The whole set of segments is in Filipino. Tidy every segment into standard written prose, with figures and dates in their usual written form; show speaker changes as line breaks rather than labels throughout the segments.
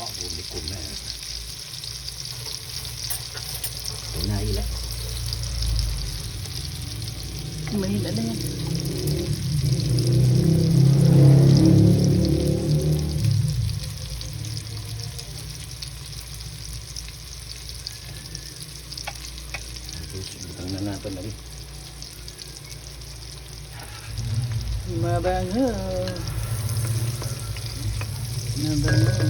Huli ko na. Pinahila.
Mahila na yan.
Butang na natin na rin.
Mabango. Mabango.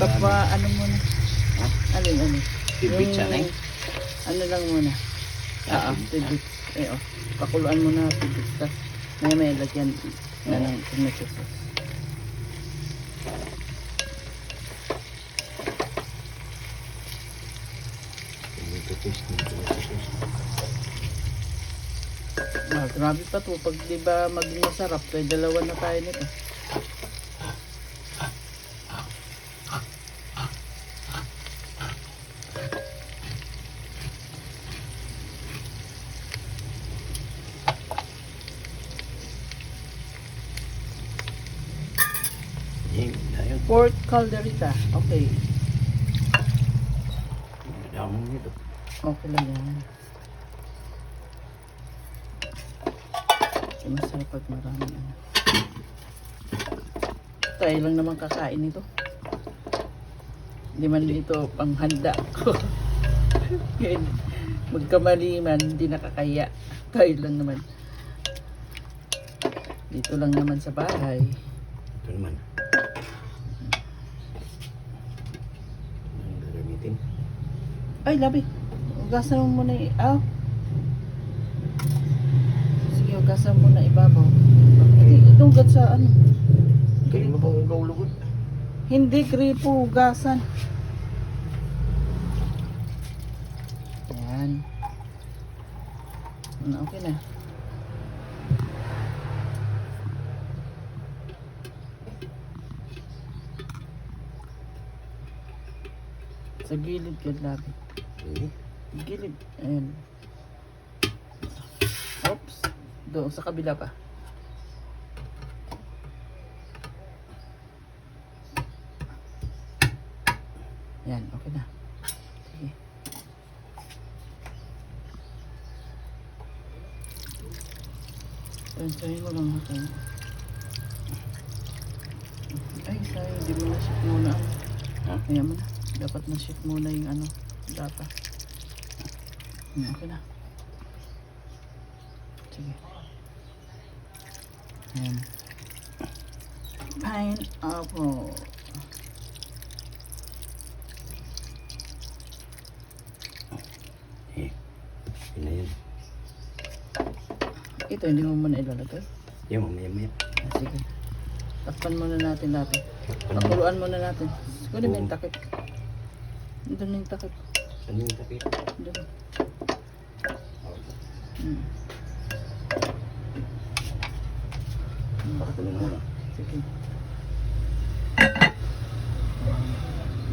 Papa, ano muna?
Ha?
Alin?
Tibit siya na eh.
Ano lang muna? Tibit. Pakuluan muna tibit. Tapos may lagyan na ng tomato sauce. Grabe pa to. Pag di ba maging masarap, kaya dalawa na tayo nito. Pork calderita. Okay. Okay lang yan. Masarap pag marami ano. Tayo lang naman kakain ito. Hindi man ito panghanda ko. Magkamali man, hindi nakakaya. Tayo lang naman. Dito lang naman sa bahay.
Ito naman.
Ay, labi. Ugasan mo muna Sige, ugasan mo na ibabaw. Ito ugat sa ano?
Kaya mo bang ugaw lugod?
Hindi, gripo, ugasan. Ayan. Okay na. Sa gilid ka, labi. Gilid. Ayan. Oops. Doon sa kabila pa. Ayan, okay na. Sige. Tansahin mo lang natin. Ay, sayang. Hindi mo na-shoot muna. Ayan mo na. Dapat na-shoot muna yung ano. Data. Okay na. Sige. Ayan. Pineapple.
Yun na yun.
Ito, hindi mo muna ilalagay?
Yan, mamaya.
Sige. Takpan muna natin natin. Pakuluan muna natin. Kunin mo yung takip. Doon yung takip.
Saan yung takip?
Doon.
Pakatulong mo na.
Sige.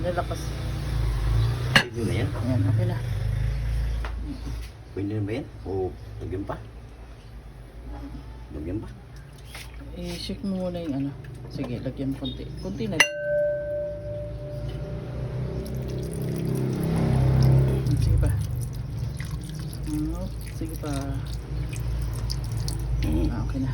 Nalakas.
Pwede na yan?
Ayan, okay na.
Pwede na ba yan? O lagyan pa? Lagyan pa?
I-shake mo muna yung ano. Sige, lagyan mo konti. Konti na. Sige pa. Sige pa. Okay na.